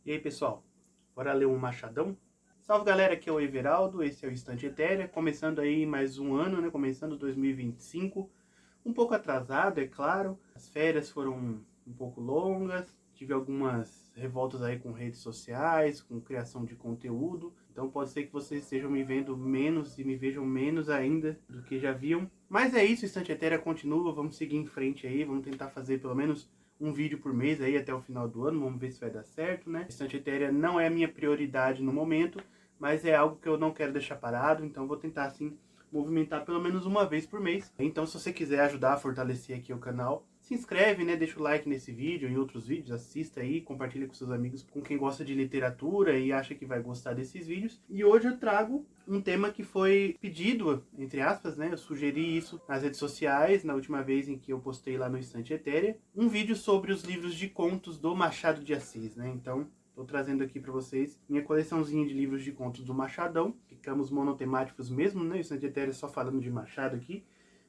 E aí, pessoal, bora ler um Machadão? Salve, galera, aqui é o Everaldo, esse é o Estante Etérea, começando aí mais um ano, né, começando 2025, um pouco atrasado, é claro, as férias foram um pouco longas, tive algumas revoltas aí com redes sociais, com criação de conteúdo, então pode ser que vocês estejam me vendo menos e me vejam menos ainda do que já viam, mas é isso, o Estante Etérea continua, vamos seguir em frente aí, vamos tentar fazer pelo menos um vídeo por mês aí até o final do ano, vamos ver se vai dar certo, né? Estante Etérea não é a minha prioridade no momento, mas é algo que eu não quero deixar parado, então vou tentar assim movimentar pelo menos uma vez por mês. Então se você quiser ajudar a fortalecer aqui o canal, se inscreve, né? Deixa o like nesse vídeo e outros vídeos, assista aí, compartilha com seus amigos, com quem gosta de literatura e acha que vai gostar desses vídeos. E hoje eu trago um tema que foi pedido, entre aspas, né? Eu sugeri isso nas redes sociais, na última vez em que eu postei lá no Estante Etérea, um vídeo sobre os livros de contos do Machado de Assis, né? Então, estou trazendo aqui para vocês minha coleçãozinha de livros de contos do Machadão. Ficamos monotemáticos mesmo, né? O Estante Etérea só falando de Machado aqui.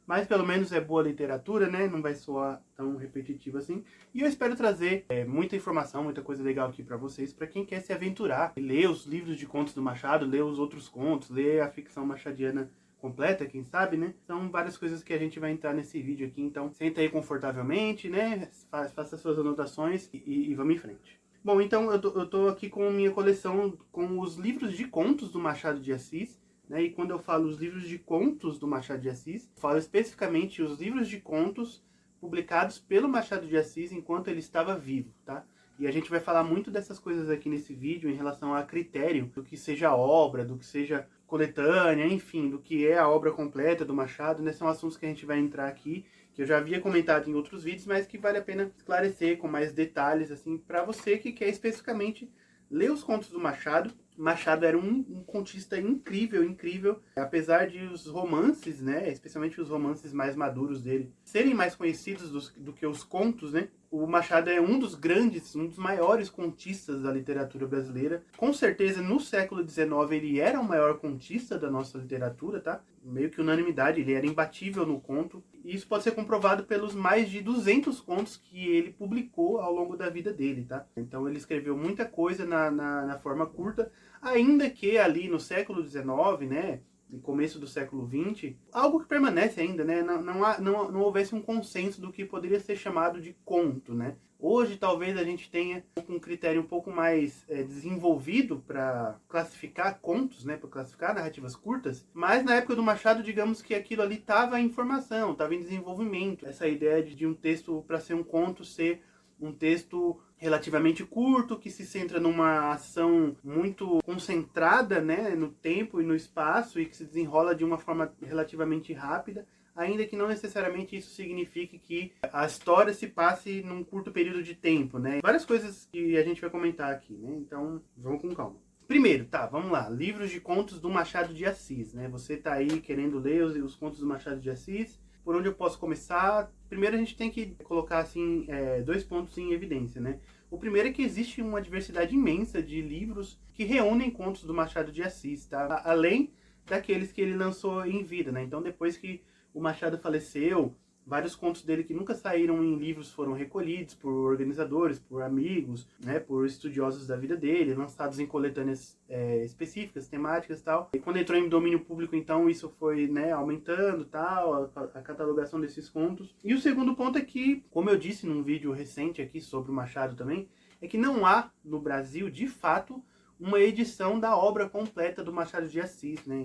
Mas pelo menos é boa literatura, né? Não vai soar tão repetitivo assim. E eu espero trazer muita informação, muita coisa legal aqui para vocês, para quem quer se aventurar, ler os livros de contos do Machado, ler os outros contos, ler a ficção machadiana completa, quem sabe, né? São várias coisas que a gente vai entrar nesse vídeo aqui, então senta aí confortavelmente, né? Faça suas anotações e vamos em frente. Bom, então eu tô aqui com minha coleção com os livros de contos do Machado de Assis, né? E quando eu falo os livros de contos do Machado de Assis, falo especificamente os livros de contos publicados pelo Machado de Assis enquanto ele estava vivo, tá? E a gente vai falar muito dessas coisas aqui nesse vídeo em relação a critério do que seja obra, do que seja coletânea, enfim, do que é a obra completa do Machado, né? São assuntos que a gente vai entrar aqui, que eu já havia comentado em outros vídeos, mas que vale a pena esclarecer com mais detalhes, assim, para você que quer especificamente ler os contos do Machado. Machado era um contista incrível, incrível. Apesar de os romances, né, especialmente os romances mais maduros dele, serem mais conhecidos do que os contos, né, o Machado é um dos grandes, um dos maiores contistas da literatura brasileira. Com certeza, no século XIX, ele era o maior contista da nossa literatura, tá? Meio que unanimidade, ele era imbatível no conto. E isso pode ser comprovado pelos mais de 200 contos que ele publicou ao longo da vida dele, tá? Então ele escreveu muita coisa na forma curta, ainda que ali no século XIX, né, no começo do século XX, algo que permanece ainda, né, não houvesse um consenso do que poderia ser chamado de conto, né. Hoje talvez a gente tenha um critério um pouco mais desenvolvido para classificar contos, né, para classificar narrativas curtas, mas na época do Machado, digamos que aquilo ali estava em formação, estava em desenvolvimento. Essa ideia de um texto, para ser um conto, ser um texto relativamente curto, que se centra numa ação muito concentrada, né, no tempo e no espaço, e que se desenrola de uma forma relativamente rápida, ainda que não necessariamente isso signifique que a história se passe num curto período de tempo, né? Várias coisas que a gente vai comentar aqui, né? Então, vamos com calma. Primeiro, tá, vamos lá. Livros de contos do Machado de Assis, né? Você tá aí querendo ler os contos do Machado de Assis. Por onde eu posso começar? Primeiro a gente tem que colocar assim dois pontos em evidência, né? O primeiro é que existe uma diversidade imensa de livros que reúnem contos do Machado de Assis, tá? Além daqueles que ele lançou em vida, né? Então depois que o Machado faleceu, vários contos dele que nunca saíram em livros foram recolhidos por organizadores, por amigos, né, por estudiosos da vida dele, lançados em coletâneas específicas, temáticas e tal. E quando entrou em domínio público, então, isso foi, né, aumentando tal, a catalogação desses contos. E o segundo ponto é que, como eu disse num vídeo recente aqui sobre o Machado também, é que não há no Brasil, de fato, uma edição da obra completa do Machado de Assis, né,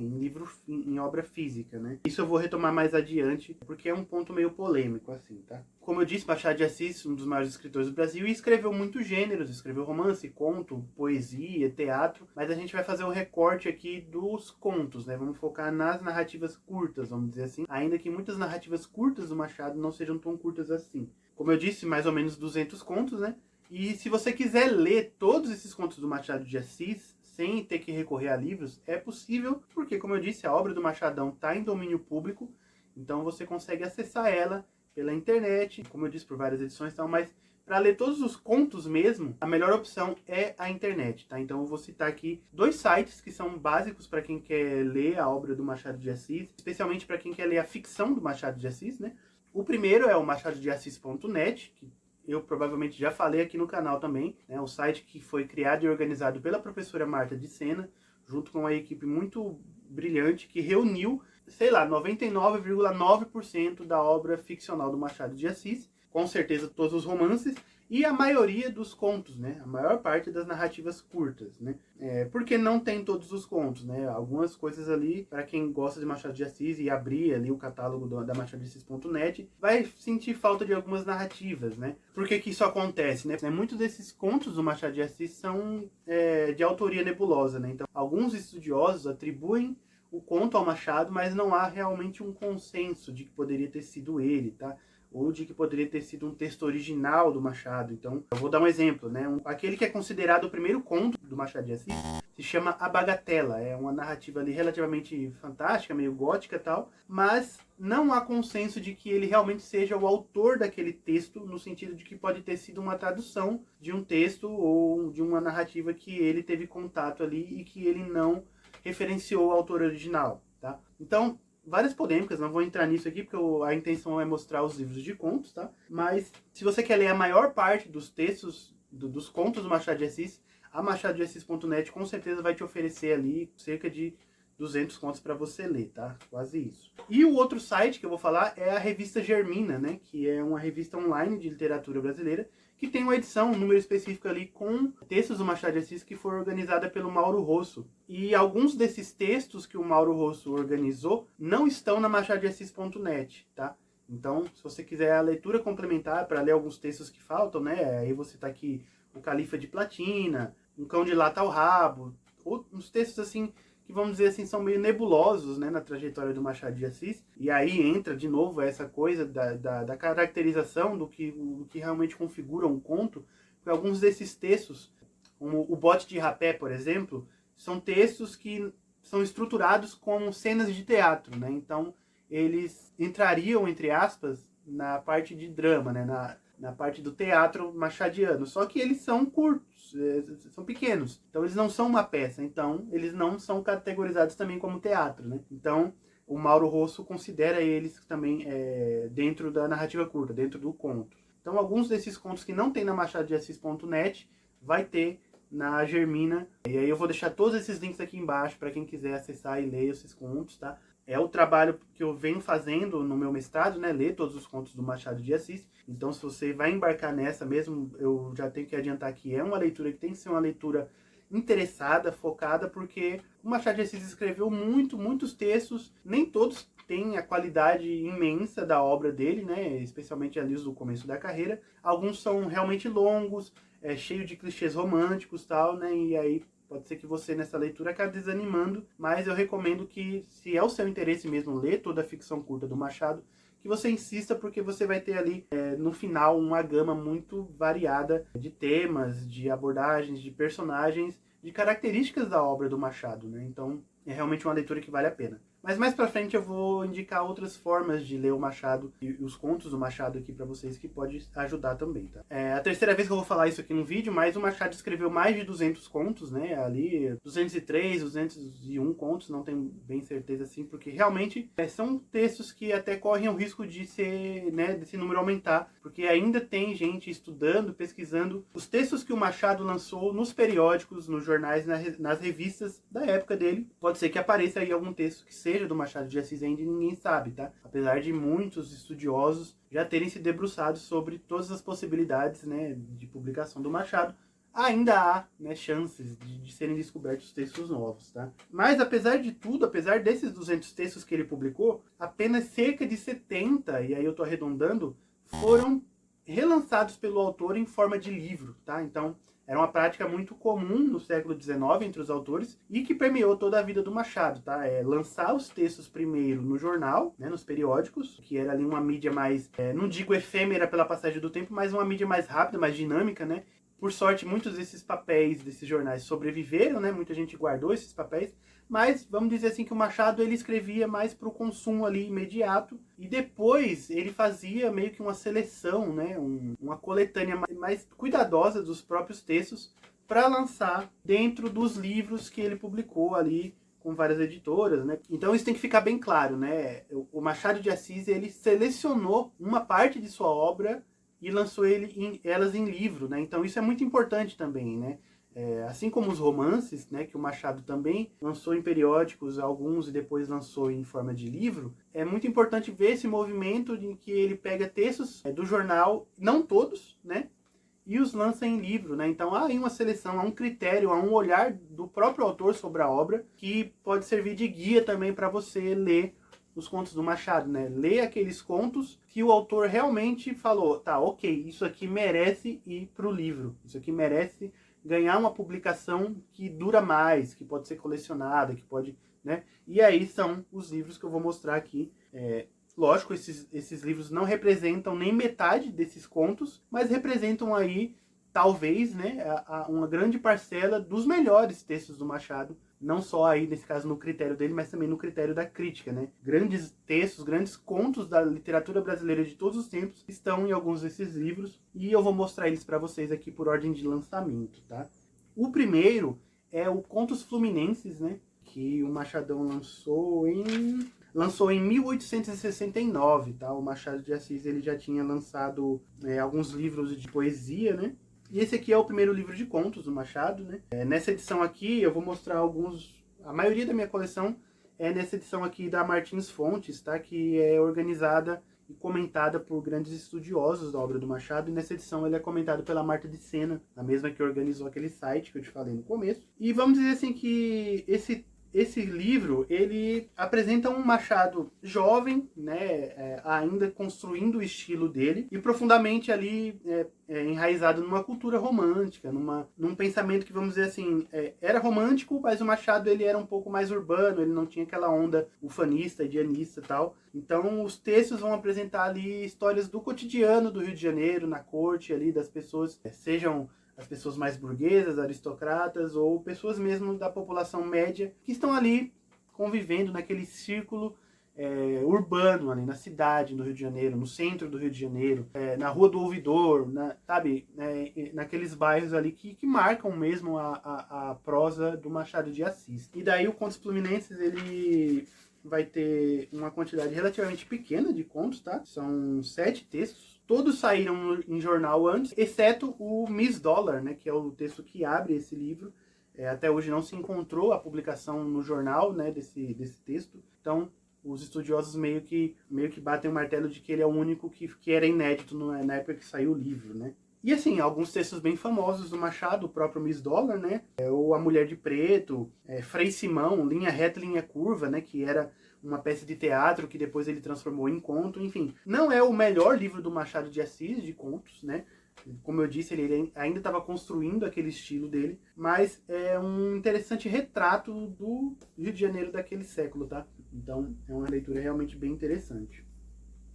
em obra física, né. Isso eu vou retomar mais adiante, porque é um ponto meio polêmico, assim, tá. Como eu disse, Machado de Assis, um dos maiores escritores do Brasil, e escreveu muitos gêneros, escreveu romance, conto, poesia, teatro, mas a gente vai fazer um recorte aqui dos contos, né, vamos focar nas narrativas curtas, vamos dizer assim, ainda que muitas narrativas curtas do Machado não sejam tão curtas assim. Como eu disse, mais ou menos 200 contos, né. E se você quiser ler todos esses contos do Machado de Assis, sem ter que recorrer a livros, é possível, porque, como eu disse, a obra do Machadão está em domínio público, então você consegue acessar ela pela internet, como eu disse, por várias edições e tal, mas para ler todos os contos mesmo, a melhor opção é a internet, tá? Então eu vou citar aqui dois sites que são básicos para quem quer ler a obra do Machado de Assis, especialmente para quem quer ler a ficção do Machado de Assis, né? O primeiro é o machadodeassis.net, que eu provavelmente já falei aqui no canal também, né? Um site que foi criado e organizado pela professora Marta de Sena, junto com uma equipe muito brilhante, que reuniu, sei lá, 99,9% da obra ficcional do Machado de Assis, com certeza todos os romances, e a maioria dos contos, né? A maior parte das narrativas curtas, né? Porque não tem todos os contos, né? Algumas coisas ali, para quem gosta de Machado de Assis e abrir ali o catálogo da machadodeassis.net, vai sentir falta de algumas narrativas, né? Por que que isso acontece, né? Muitos desses contos do Machado de Assis são de autoria nebulosa, né? Então, alguns estudiosos atribuem o conto ao Machado, mas não há realmente um consenso de que poderia ter sido ele, tá? Ou de que poderia ter sido um texto original do Machado. Então, eu vou dar um exemplo, né? Aquele que é considerado o primeiro conto do Machado de Assis se chama A Bagatela. É uma narrativa ali relativamente fantástica, meio gótica e tal, mas não há consenso de que ele realmente seja o autor daquele texto, no sentido de que pode ter sido uma tradução de um texto ou de uma narrativa que ele teve contato ali e que ele não referenciou o autor original, tá? Então, várias polêmicas, não vou entrar nisso aqui, porque a intenção é mostrar os livros de contos, tá? Mas, se você quer ler a maior parte dos textos, dos contos do Machado de Assis, a machadodeassis.net com certeza vai te oferecer ali cerca de 200 contos para você ler, tá? Quase isso. E o outro site que eu vou falar é a revista Germina, né? Que é uma revista online de literatura brasileira, que tem uma edição, um número específico ali com textos do Machado de Assis que foi organizada pelo Mauro Rosso. E alguns desses textos que o Mauro Rosso organizou não estão na machadodeassis.net, tá? Então, se você quiser a leitura complementar para ler alguns textos que faltam, né? Aí você tá aqui o Califa de Platina, Um Cão de Lata ao Rabo, uns textos assim que, vamos dizer assim, são meio nebulosos, né, na trajetória do Machado de Assis. E aí entra de novo essa coisa da caracterização do que realmente configura um conto. Porque alguns desses textos, como O Bote de Rapé, por exemplo, são textos que são estruturados como cenas de teatro, né? Então eles entrariam, entre aspas, na parte de drama, né? Na parte do teatro machadiano, só que eles são curtos, são pequenos, então eles não são uma peça, então eles não são categorizados também como teatro, né? Então o Mauro Rosso considera eles também dentro da narrativa curta, dentro do conto. Então alguns desses contos que não tem na machadodeassis.net vai ter na Germina, e aí eu vou deixar todos esses links aqui embaixo para quem quiser acessar e ler esses contos, tá? É o trabalho que eu venho fazendo no meu mestrado, né? Ler todos os contos do Machado de Assis. Então, se você vai embarcar nessa mesmo, eu já tenho que adiantar que é uma leitura que tem que ser uma leitura interessada, focada, porque o Machado de Assis escreveu muitos textos, nem todos têm a qualidade imensa da obra dele, né? Especialmente ali os do começo da carreira. Alguns são realmente longos, cheio de clichês românticos e tal, né? E aí pode ser que você, nessa leitura, acabe desanimando, mas eu recomendo que, se é o seu interesse mesmo ler toda a ficção curta do Machado, que você insista, porque você vai ter ali, no final, uma gama muito variada de temas, de abordagens, de personagens, de características da obra do Machado, né? Então, é realmente uma leitura que vale a pena. Mas mais pra frente eu vou indicar outras formas de ler o Machado e os contos do Machado aqui pra vocês, que pode ajudar também, tá? É a terceira vez que eu vou falar isso aqui no vídeo, mas o Machado escreveu mais de 200 contos, né? Ali, 203, 201 contos, não tenho bem certeza assim, porque realmente são textos que até correm o risco de ser, né, desse número aumentar, porque ainda tem gente estudando, pesquisando os textos que o Machado lançou nos periódicos, nos jornais, nas revistas da época dele. Pode ser que apareça aí algum texto que seja do Machado de Assis ainda e ninguém sabe, tá? Apesar de muitos estudiosos já terem se debruçado sobre todas as possibilidades, né, de publicação do Machado, ainda há, né, chances de serem descobertos textos novos, tá? Mas apesar de tudo, apesar desses 200 textos que ele publicou, apenas cerca de 70, e aí eu tô arredondando, foram relançados pelo autor em forma de livro, tá? Então, era uma prática muito comum no século XIX entre os autores e que permeou toda a vida do Machado, tá? Lançar os textos primeiro no jornal, né, nos periódicos, que era ali uma mídia mais, não digo efêmera pela passagem do tempo, mas uma mídia mais rápida, mais dinâmica, né? Por sorte, muitos desses papéis, desses jornais sobreviveram, né? Muita gente guardou esses papéis, mas vamos dizer assim que o Machado ele escrevia mais para o consumo ali imediato e depois ele fazia meio que uma seleção, né? Uma coletânea mais cuidadosa dos próprios textos para lançar dentro dos livros que ele publicou ali com várias editoras, né? Então isso tem que ficar bem claro, né? O Machado de Assis ele selecionou uma parte de sua obra e lançou elas em livro, né? Então isso é muito importante também, né? Assim como os romances, né, que o Machado também lançou em periódicos, alguns, e depois lançou em forma de livro, é muito importante ver esse movimento em que ele pega textos do jornal, não todos, né, e os lança em livro, né? Então há aí uma seleção, há um critério, há um olhar do próprio autor sobre a obra que pode servir de guia também para você ler os contos do Machado, né? Ler aqueles contos que o autor realmente falou, tá, ok, isso aqui merece ir para o livro, isso aqui merece ganhar uma publicação que dura mais, que pode ser colecionada, que pode, né? E aí são os livros que eu vou mostrar aqui. Lógico, esses livros não representam nem metade desses contos, mas representam aí, talvez, né, uma grande parcela dos melhores textos do Machado, não só aí, nesse caso, no critério dele, mas também no critério da crítica, né? Grandes textos, grandes contos da literatura brasileira de todos os tempos estão em alguns desses livros, e eu vou mostrar eles para vocês aqui por ordem de lançamento, tá? O primeiro é o Contos Fluminenses, né, que o Machadão lançou em 1869, tá? O Machado de Assis ele já tinha lançado alguns livros de poesia, né? E esse aqui é o primeiro livro de contos do Machado, né? Nessa edição aqui eu vou mostrar alguns... A maioria da minha coleção é nessa edição aqui da Martins Fontes, tá? Que é organizada e comentada por grandes estudiosos da obra do Machado. E nessa edição ele é comentado pela Marta de Sena, a mesma que organizou aquele site que eu te falei no começo. E vamos dizer assim que esse livro, ele apresenta um Machado jovem, né, ainda construindo o estilo dele, e profundamente ali enraizado numa cultura romântica, num pensamento que, vamos dizer assim, era romântico, mas o Machado ele era um pouco mais urbano, ele não tinha aquela onda ufanista, idealista e tal. Então os textos vão apresentar ali histórias do cotidiano do Rio de Janeiro, na corte ali, das pessoas, sejam as pessoas mais burguesas, aristocratas, ou pessoas mesmo da população média, que estão ali convivendo naquele círculo urbano, ali na cidade do Rio de Janeiro, no centro do Rio de Janeiro, na Rua do Ouvidor, sabe, naqueles bairros ali que marcam mesmo a prosa do Machado de Assis. E daí o Contos Fluminenses, ele vai ter uma quantidade relativamente pequena de contos, tá? São 7 textos. Todos saíram em jornal antes, exceto o Miss Dollar, né, que é o texto que abre esse livro. Até hoje não se encontrou a publicação no jornal, né, desse texto. Então, os estudiosos meio que batem o martelo de que ele é o único que era inédito na época que saiu o livro, né? E assim, alguns textos bem famosos do Machado, o próprio Miss Dollar, né? Ou A Mulher de Preto, Frei Simão, Linha Reta, Linha Curva, né? Que era uma peça de teatro que depois ele transformou em conto, enfim. Não é o melhor livro do Machado de Assis, de contos, né? Como eu disse, ele ainda estava construindo aquele estilo dele, mas é um interessante retrato do Rio de Janeiro daquele século, tá? Então é uma leitura realmente bem interessante.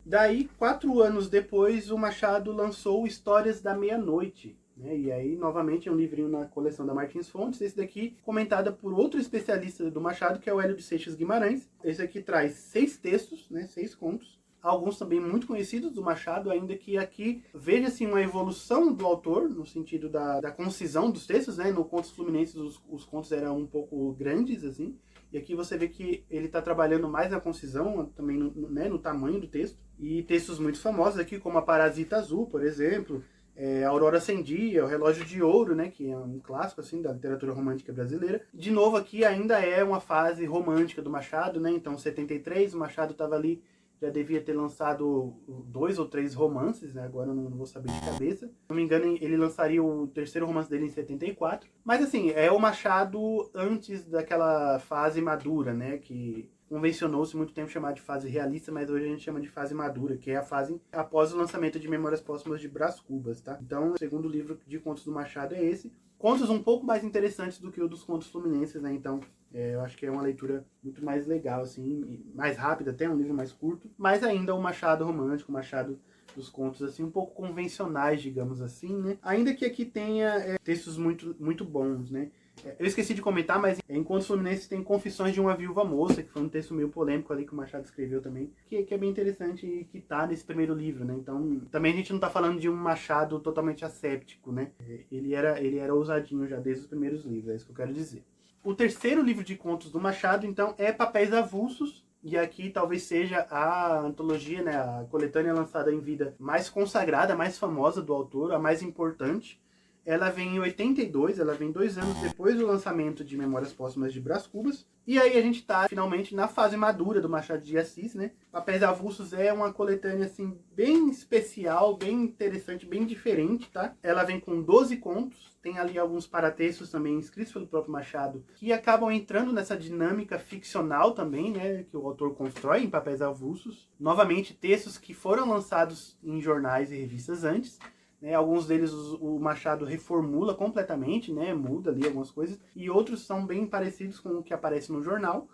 Daí, 4 anos depois, o Machado lançou Histórias da Meia-Noite, né? E aí, novamente, é um livrinho na coleção da Martins Fontes. Esse daqui, comentada por outro especialista do Machado, que é o Hélio de Seixas Guimarães. Esse aqui traz 6 textos, né? 6 contos. Alguns também muito conhecidos do Machado, ainda que aqui veja-se uma evolução do autor, no sentido da concisão dos textos, né? No Contos Fluminenses os contos eram um pouco grandes, assim. E aqui você vê que ele está trabalhando mais na concisão, também no tamanho do texto. E textos muito famosos aqui, como A Parasita Azul, por exemplo, A Aurora Sem Dia, O Relógio de Ouro, né, que é um clássico assim, da literatura romântica brasileira. De novo, aqui ainda é uma fase romântica do Machado, né? Então, 73, o Machado estava ali, já devia ter lançado 2 ou 3 romances, né? Agora eu não vou saber de cabeça. Se não me engano, ele lançaria o terceiro romance dele em 74. Mas assim, é o Machado antes daquela fase madura, né? Que convencionou-se muito tempo chamar de fase realista, mas hoje a gente chama de fase madura, que é a fase após o lançamento de Memórias Póstumas de Brás Cubas, tá? Então, o segundo livro de contos do Machado é esse. Contos um pouco mais interessantes do que o dos Contos Fluminenses, né? Então, eu acho que é uma leitura muito mais legal, assim, mais rápida, até um livro mais curto, mas ainda o Machado romântico, o Machado dos contos, assim, um pouco convencionais, digamos assim, né? Ainda que aqui tenha textos muito, muito bons, né? Eu esqueci de comentar, mas em Contos Fluminenses tem Confissões de uma Viúva Moça, que foi um texto meio polêmico ali que o Machado escreveu também, que é bem interessante e que tá nesse primeiro livro, né? Então, também a gente não tá falando de um Machado totalmente asséptico, né? Ele era ousadinho já desde os primeiros livros, é isso que eu quero dizer. O terceiro livro de contos do Machado, então, é Papéis Avulsos, E aqui talvez seja a antologia, né, a coletânea lançada em vida mais consagrada, mais famosa do autor, a mais importante. Ela vem em 82, ela vem 2 anos depois do lançamento de Memórias Póstumas de Brás Cubas. E aí a gente tá finalmente na fase madura do Machado de Assis, né? Papéis Avulsos é uma coletânea assim bem especial, bem interessante, bem diferente, tá? Ela vem com 12 contos, tem ali alguns paratextos também escritos pelo próprio Machado, que acabam entrando nessa dinâmica ficcional também, né, que o autor constrói em Papéis Avulsos. Novamente, textos que foram lançados em jornais e revistas antes. Né, alguns deles o Machado reformula completamente, né, muda ali algumas coisas, e outros são bem parecidos com o que aparece no jornal.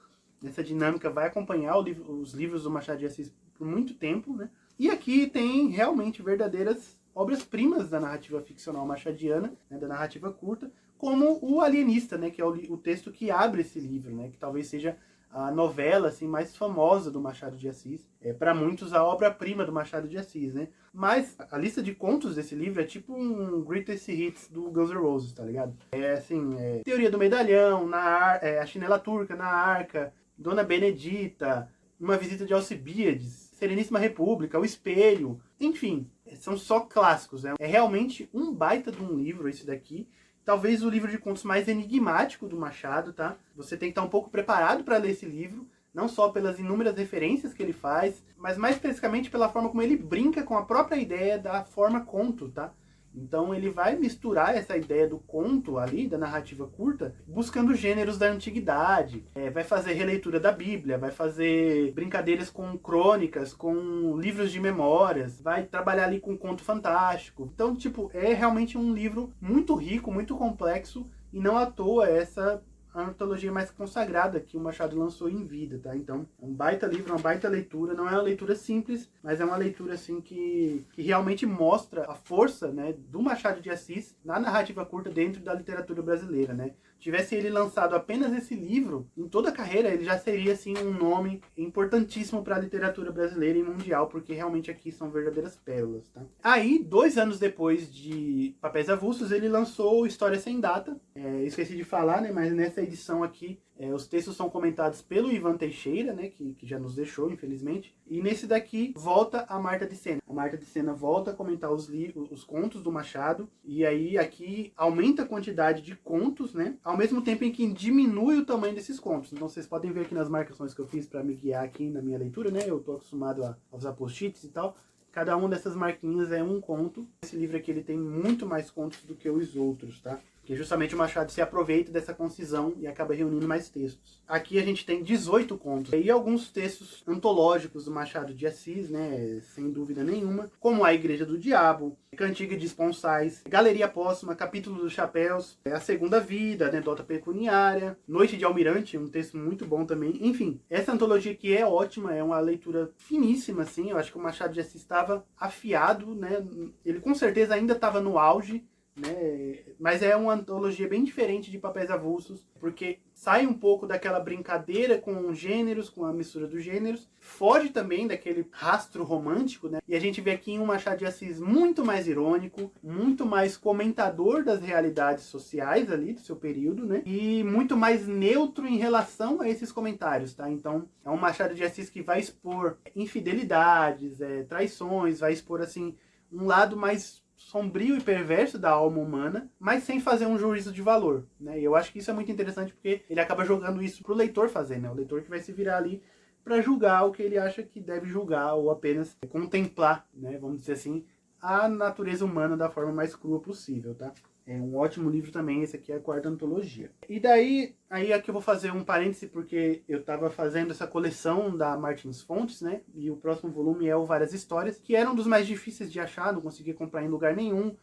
Essa dinâmica vai acompanhar os livros do Machado de Assis por muito tempo, né? E aqui tem realmente verdadeiras obras-primas da narrativa ficcional machadiana, né, da narrativa curta, como o Alienista, né, que é o texto que abre esse livro, né, que talvez seja a novela assim, mais famosa do Machado de Assis. É para muitos a obra-prima do Machado de Assis, né? Mas a lista de contos desse livro é tipo um greatest hits do Guns N' Roses, tá ligado? É assim, Teoria do Medalhão, A Chinela Turca, Na Arca, Dona Benedita, Uma Visita de Alcibiades, Sereníssima República, O Espelho, enfim, são só clássicos, né? É realmente um baita de um livro esse daqui. Talvez o livro de contos mais enigmático do Machado, tá? Você tem que estar um pouco preparado para ler esse livro, não só pelas inúmeras referências que ele faz, mas mais especificamente pela forma como ele brinca com a própria ideia da forma conto, tá? Então ele vai misturar essa ideia do conto ali, da narrativa curta, buscando gêneros da antiguidade, vai fazer releitura da Bíblia, vai fazer brincadeiras com crônicas, com livros de memórias, vai trabalhar ali com conto fantástico. Então, tipo, é realmente um livro muito rico, muito complexo, e não à toa essa a antologia mais consagrada que o Machado lançou em vida, tá? Então, é um baita livro, uma baita leitura, não é uma leitura simples, mas é uma leitura, assim, que realmente mostra a força, né, do Machado de Assis na narrativa curta dentro da literatura brasileira, né? Tivesse ele lançado apenas esse livro, em toda a carreira, ele já seria, assim, um nome importantíssimo para a literatura brasileira e mundial, porque realmente aqui são verdadeiras pérolas, tá? Aí, 2 anos depois de Papéis Avulsos, ele lançou História Sem Data. Esqueci de falar, né, mas nessa edição aqui, os textos são comentados pelo Ivan Teixeira, né, que já nos deixou, infelizmente. E nesse daqui, volta a Marta de Sena. A Marta de Sena volta a comentar os contos do Machado. E aí, aqui, aumenta a quantidade de contos, né, ao mesmo tempo em que diminui o tamanho desses contos. Então, vocês podem ver aqui nas marcações que eu fiz para me guiar aqui na minha leitura, né, eu tô acostumado a usar post-its e tal. Cada uma dessas marquinhas é um conto. Esse livro aqui ele tem muito mais contos do que os outros, tá? Porque justamente o Machado se aproveita dessa concisão e acaba reunindo mais textos. Aqui a gente tem 18 contos e alguns textos antológicos do Machado de Assis, né, sem dúvida nenhuma, como A Igreja do Diabo, Cantiga de Esponsais, Galeria Póstuma, Capítulo dos Chapéus, A Segunda Vida, Anedota Pecuniária, Noite de Almirante, um texto muito bom também. Enfim, essa antologia aqui é ótima, é uma leitura finíssima, assim. Eu acho que o Machado de Assis estava afiado, né? Ele com certeza ainda estava no auge, né? Mas é uma antologia bem diferente de Papéis Avulsos, porque sai um pouco daquela brincadeira com gêneros, com a mistura dos gêneros, foge também daquele rastro romântico, né? E a gente vê aqui um Machado de Assis muito mais irônico, muito mais comentador das realidades sociais ali do seu período, né? E muito mais neutro em relação a esses comentários, tá? Então, é um Machado de Assis que vai expor infidelidades, traições, vai expor, assim, um lado mais sombrio e perverso da alma humana, mas sem fazer um juízo de valor, né? E eu acho que isso é muito interessante porque ele acaba jogando isso pro leitor fazer, né? O leitor que vai se virar ali para julgar o que ele acha que deve julgar ou apenas contemplar, né? Vamos dizer assim, a natureza humana da forma mais crua possível, tá? É um ótimo livro também, esse aqui é a 4ª antologia. E daí, aí aqui eu vou fazer um parêntese, porque eu estava fazendo essa coleção da Martins Fontes, né? E o próximo volume é o Várias Histórias, que era um dos mais difíceis de achar, não conseguia comprar em lugar nenhum.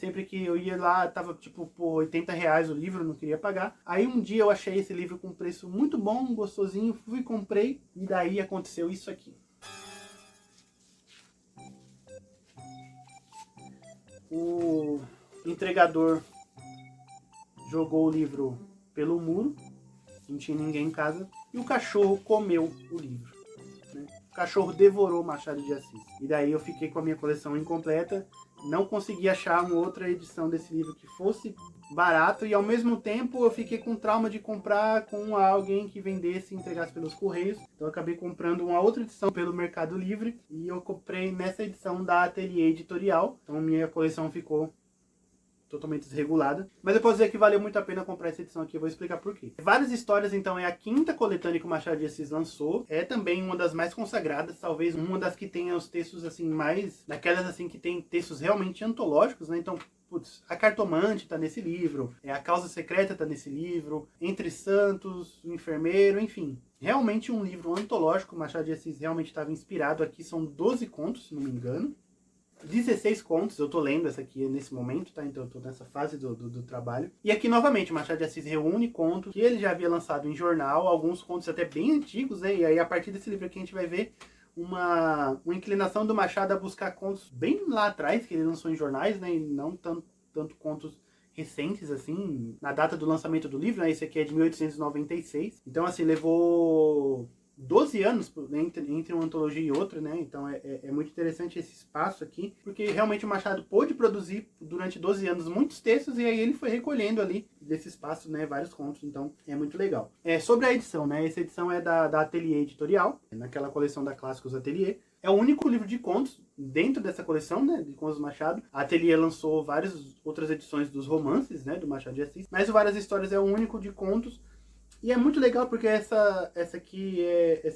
Sempre que eu ia lá, tava tipo por R$ 80 o livro, não queria pagar. Aí um dia eu achei esse livro com um preço muito bom, gostosinho, fui, comprei, e daí aconteceu isso aqui. O entregador jogou o livro pelo muro, não tinha ninguém em casa, e o cachorro comeu o livro, né? O cachorro devorou Machado de Assis. E daí eu fiquei com a minha coleção incompleta, não consegui achar uma outra edição desse livro que fosse barato e ao mesmo tempo eu fiquei com trauma de comprar com alguém que vendesse e entregasse pelos correios. Então eu acabei comprando uma outra edição pelo Mercado Livre e eu comprei nessa edição da Ateliê Editorial. Então minha coleção ficou totalmente desregulada. Mas eu posso dizer que valeu muito a pena comprar essa edição aqui, eu vou explicar por quê. Várias Histórias, então, é a quinta coletânea que o Machado de Assis lançou. É também uma das mais consagradas, talvez uma das que tenha os textos, assim, mais... daquelas, assim, que tem textos realmente antológicos, né? Então, putz, A Cartomante tá nesse livro, A Causa Secreta tá nesse livro, Entre Santos, O Enfermeiro, enfim. Realmente um livro antológico, o Machado de Assis realmente estava inspirado. Aqui são 12 contos, se não me engano. 16 contos, eu tô lendo essa aqui nesse momento, tá? Então eu tô nessa fase do trabalho. E aqui, novamente, o Machado de Assis reúne contos que ele já havia lançado em jornal, alguns contos até bem antigos, né? E aí, a partir desse livro aqui, a gente vai ver uma inclinação do Machado a buscar contos bem lá atrás, que ele lançou em jornais, né? E não tanto contos recentes, assim, na data do lançamento do livro, né? Esse aqui é de 1896. Então, assim, levou 12 anos entre uma antologia e outra, né? Então é muito interessante esse espaço aqui, porque realmente o Machado pôde produzir durante 12 anos muitos textos e aí ele foi recolhendo ali desse espaço, né, vários contos, então é muito legal. Sobre a edição, né? Essa edição é da Ateliê Editorial, naquela coleção da Clássicos Ateliê. É o único livro de contos dentro dessa coleção, né, de contos do Machado. A Ateliê lançou várias outras edições dos romances, né, do Machado de Assis, mas o Várias Histórias é o único de contos. E é muito legal porque essa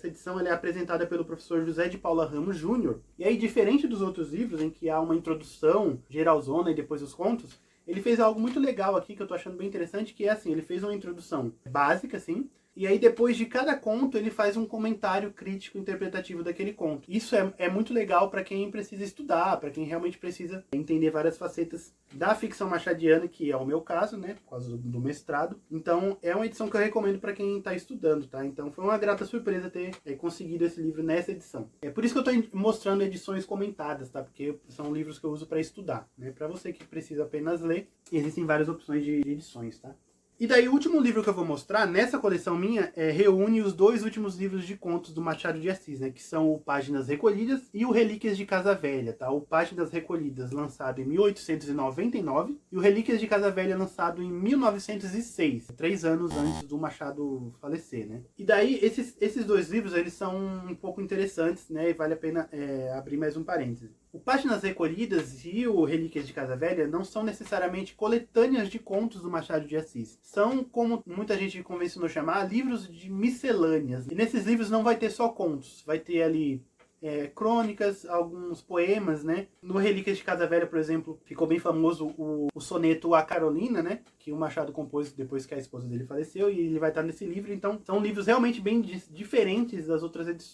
edição ela é apresentada pelo professor José de Paula Ramos Júnior. E aí, diferente dos outros livros, em que há uma introdução geralzona e depois os contos, ele fez algo muito legal aqui, que eu tô achando bem interessante, que é assim, ele fez uma introdução básica, assim, e aí depois de cada conto ele faz um comentário crítico interpretativo daquele conto. Isso é muito legal para quem precisa estudar, para quem realmente precisa entender várias facetas da ficção machadiana, que é o meu caso, né, por causa do mestrado. Então é uma edição que eu recomendo para quem está estudando, tá? Então foi uma grata surpresa ter conseguido esse livro nessa edição. É por isso que eu estou mostrando edições comentadas, tá? Porque são livros que eu uso para estudar, né? Para você que precisa apenas ler, existem várias opções de edições, tá? E daí o último livro que eu vou mostrar nessa coleção minha reúne os dois últimos livros de contos do Machado de Assis, né? Que são o Páginas Recolhidas e o Relíquias de Casa Velha, tá? O Páginas Recolhidas lançado em 1899 e o Relíquias de Casa Velha lançado em 1906, 3 anos antes do Machado falecer, né? E daí esses dois livros, eles são um pouco interessantes, né? E vale a pena abrir mais um parêntese. O Páginas Recolhidas e o Relíquias de Casa Velha não são necessariamente coletâneas de contos do Machado de Assis. São, como muita gente convencionou chamar, livros de miscelâneas. E nesses livros não vai ter só contos, vai ter ali crônicas, alguns poemas, né? No Relíquias de Casa Velha, por exemplo, ficou bem famoso o soneto A Carolina, né? Que o Machado compôs depois que a esposa dele faleceu, e ele vai estar nesse livro. Então, são livros realmente bem diferentes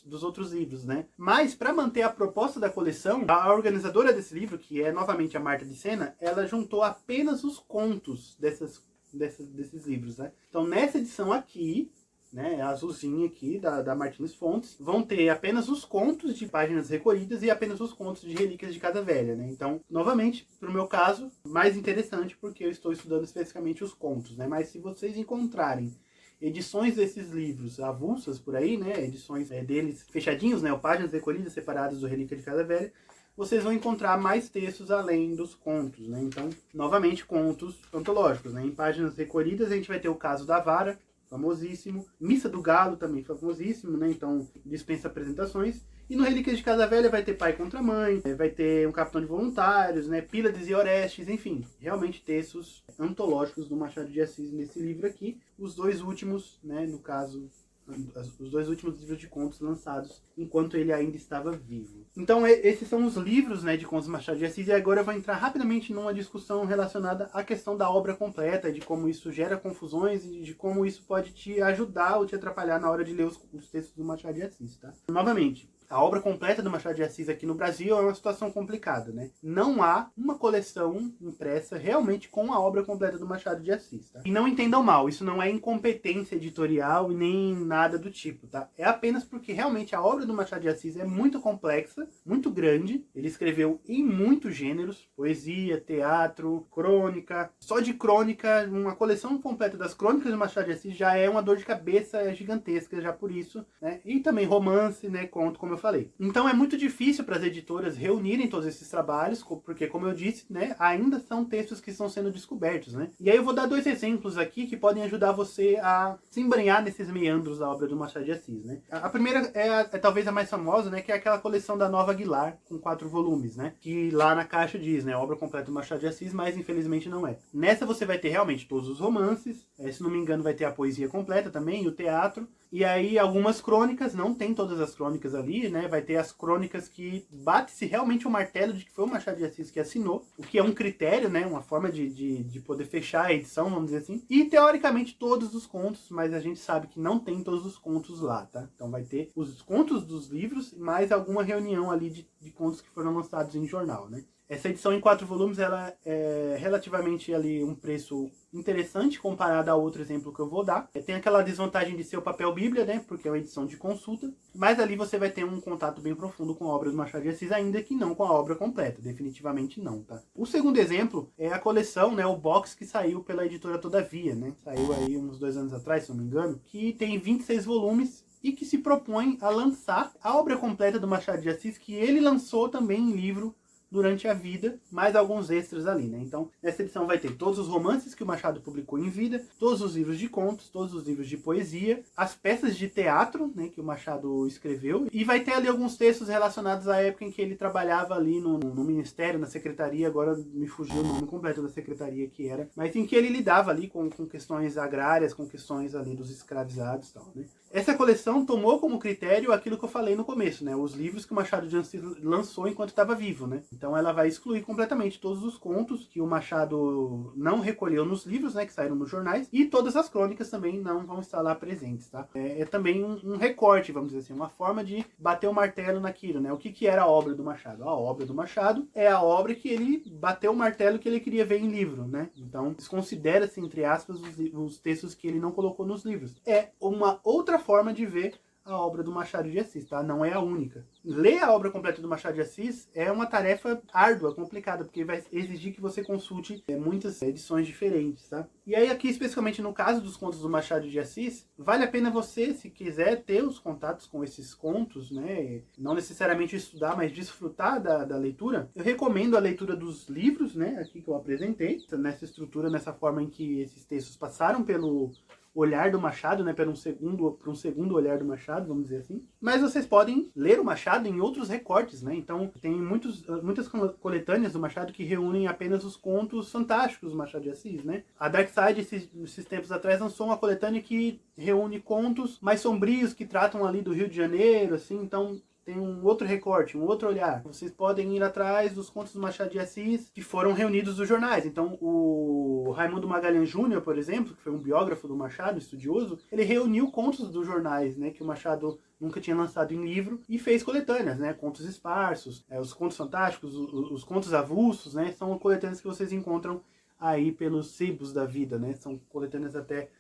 dos outros livros, né? Mas, para manter a proposta da coleção, a organizadora desse livro, que é novamente a Marta de Sena, ela juntou apenas os contos desses livros, né? Então, nessa edição aqui, né, a azulzinha aqui da Martins Fontes, vão ter apenas os contos de Páginas Recolhidas e apenas os contos de Relíquias de Casa Velha, né? Então, novamente, pro meu caso, mais interessante porque eu estou estudando especificamente os contos, né? Mas se vocês encontrarem edições desses livros avulsas por aí, né, edições deles fechadinhos, né, ou Páginas Recolhidas separadas do Relíquia de Casa Velha, vocês vão encontrar mais textos além dos contos, né? Então, novamente, contos antológicos, né? Em Páginas Recolhidas a gente vai ter o Caso da Vara, famosíssimo. Missa do Galo também famosíssimo, né? Então dispensa apresentações. E no Relíquias de Casa Velha vai ter Pai contra Mãe, vai ter Um Capitão de Voluntários, né? Pílades e Orestes, enfim. Realmente textos antológicos do Machado de Assis nesse livro aqui. Os dois últimos, né? No caso, os dois últimos livros de contos lançados enquanto ele ainda estava vivo. Então esses são os livros, né, de contos do Machado de Assis, e agora eu vou entrar rapidamente numa discussão relacionada à questão da obra completa, de como isso gera confusões e de como isso pode te ajudar ou te atrapalhar na hora de ler os textos do Machado de Assis, tá? Novamente, a obra completa do Machado de Assis aqui no Brasil é uma situação complicada, né? Não há uma coleção impressa realmente com a obra completa do Machado de Assis, tá? E não entendam mal, isso não é incompetência editorial e nem nada do tipo, tá? É apenas porque realmente a obra do Machado de Assis é muito complexa, muito grande. Ele escreveu em muitos gêneros, poesia, teatro, crônica. Só de crônica, uma coleção completa das crônicas do Machado de Assis já é uma dor de cabeça gigantesca, já por isso, né? E também romance, né? Conto, como eu falei. Então é muito difícil para as editoras reunirem todos esses trabalhos, porque, como eu disse, né, ainda são textos que estão sendo descobertos, né? E aí eu vou dar 2 exemplos aqui que podem ajudar você a se embrenhar nesses meandros da obra do Machado de Assis, né? A primeira é talvez a mais famosa, né, que é aquela coleção da Nova Aguilar, com 4 volumes, né? Que lá na caixa diz, né, obra completa do Machado de Assis, mas infelizmente não é. Nessa você vai ter realmente todos os romances, se não me engano vai ter a poesia completa também, e o teatro, e aí algumas crônicas, não tem todas as crônicas ali, né? Vai ter as crônicas que bate-se realmente o martelo de que foi o Machado de Assis que assinou, o que é um critério, né? Uma forma de poder fechar a edição, vamos dizer assim. E teoricamente todos os contos, mas a gente sabe que não tem todos os contos lá, tá? Então vai ter os contos dos livros, mais alguma reunião ali de contos que foram lançados em jornal, né? Essa edição em 4 volumes, ela é relativamente ali um preço interessante comparado a outro exemplo que eu vou dar. Tem aquela desvantagem de ser o papel bíblia, né? Porque é uma edição de consulta. Mas ali você vai ter um contato bem profundo com a obra do Machado de Assis, ainda que não com a obra completa. Definitivamente não, tá? O segundo exemplo é a coleção, né? O box que saiu pela editora Todavia, né? Saiu aí uns 2 anos atrás, se não me engano. Que tem 26 volumes e que se propõe a lançar a obra completa do Machado de Assis, que ele lançou também em livro durante a vida, mais alguns extras ali, né? Então, nessa edição vai ter todos os romances que o Machado publicou em vida, todos os livros de contos, todos os livros de poesia, as peças de teatro, né, que o Machado escreveu, e vai ter ali alguns textos relacionados à época em que ele trabalhava ali no ministério, na secretaria, agora me fugiu o nome completo da secretaria que era, mas em que ele lidava ali com questões agrárias, com questões ali dos escravizados e tal, né? Essa coleção tomou como critério aquilo que eu falei no começo, né? Os livros que o Machado de Assis lançou enquanto estava vivo, né? Então ela vai excluir completamente todos os contos que o Machado não recolheu nos livros, né? Que saíram nos jornais. E todas as crônicas também não vão estar lá presentes, tá? É também um recorte, vamos dizer assim, uma forma de bater o martelo naquilo, né? O que era a obra do Machado? A obra do Machado é a obra que ele bateu o martelo que ele queria ver em livro, né? Então desconsidera-se, entre aspas, os textos que ele não colocou nos livros. É uma outra forma de ver a obra do Machado de Assis, tá? Não é a única. Ler a obra completa do Machado de Assis é uma tarefa árdua, complicada, porque vai exigir que você consulte muitas edições diferentes, tá? E aí aqui, especificamente no caso dos contos do Machado de Assis, vale a pena você, se quiser, ter os contatos com esses contos, né? Não necessariamente estudar, mas desfrutar da leitura. Eu recomendo a leitura dos livros, né? Aqui que eu apresentei, nessa estrutura, nessa forma em que esses textos passaram pelo olhar do Machado, né, para um segundo olhar do Machado, vamos dizer assim. Mas vocês podem ler o Machado em outros recortes, né? Então tem muitas coletâneas do Machado que reúnem apenas os contos fantásticos do Machado de Assis, né? A Dark Side, esses tempos atrás, lançou uma coletânea que reúne contos mais sombrios, que tratam ali do Rio de Janeiro, assim, então tem um outro recorte, um outro olhar. Vocês podem ir atrás dos contos do Machado de Assis que foram reunidos nos jornais. Então, o Raimundo Magalhães Júnior, por exemplo, que foi um biógrafo do Machado, estudioso, ele reuniu contos dos jornais, né, que o Machado nunca tinha lançado em livro, e fez coletâneas, né, contos esparsos, os contos fantásticos, os contos avulsos, né, são coletâneas que vocês encontram aí pelos sebos da vida, né, são coletâneas até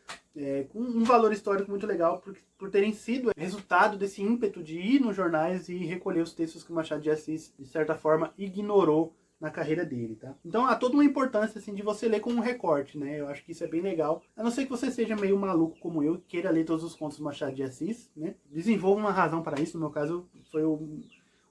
com um valor histórico muito legal, por terem sido resultado desse ímpeto de ir nos jornais e recolher os textos que o Machado de Assis, de certa forma, ignorou na carreira dele, tá? Então há toda uma importância, assim, de você ler com um recorte, né? Eu acho que isso é bem legal. A não ser que você seja meio maluco como eu, queira ler todos os contos do Machado de Assis, né? Desenvolva uma razão para isso, no meu caso foi um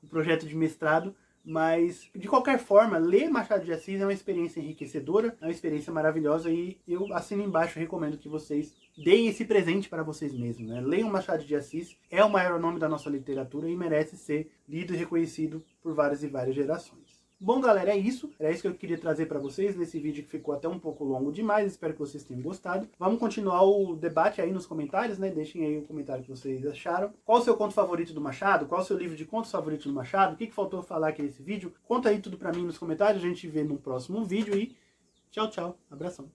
projeto de mestrado, mas de qualquer forma, ler Machado de Assis é uma experiência enriquecedora, é uma experiência maravilhosa e eu assino embaixo, recomendo que vocês deem esse presente para vocês mesmos, né? Leiam Machado de Assis, é o maior nome da nossa literatura e merece ser lido e reconhecido por várias e várias gerações. Bom, galera, é isso. Era isso que eu queria trazer para vocês nesse vídeo que ficou até um pouco longo demais. Espero que vocês tenham gostado. Vamos continuar o debate aí nos comentários, né? Deixem aí o comentário que vocês acharam. Qual o seu conto favorito do Machado? Qual o seu livro de contos favorito do Machado? O que faltou falar aqui nesse vídeo? Conta aí tudo para mim nos comentários. A gente vê no próximo vídeo e tchau, tchau. Abração.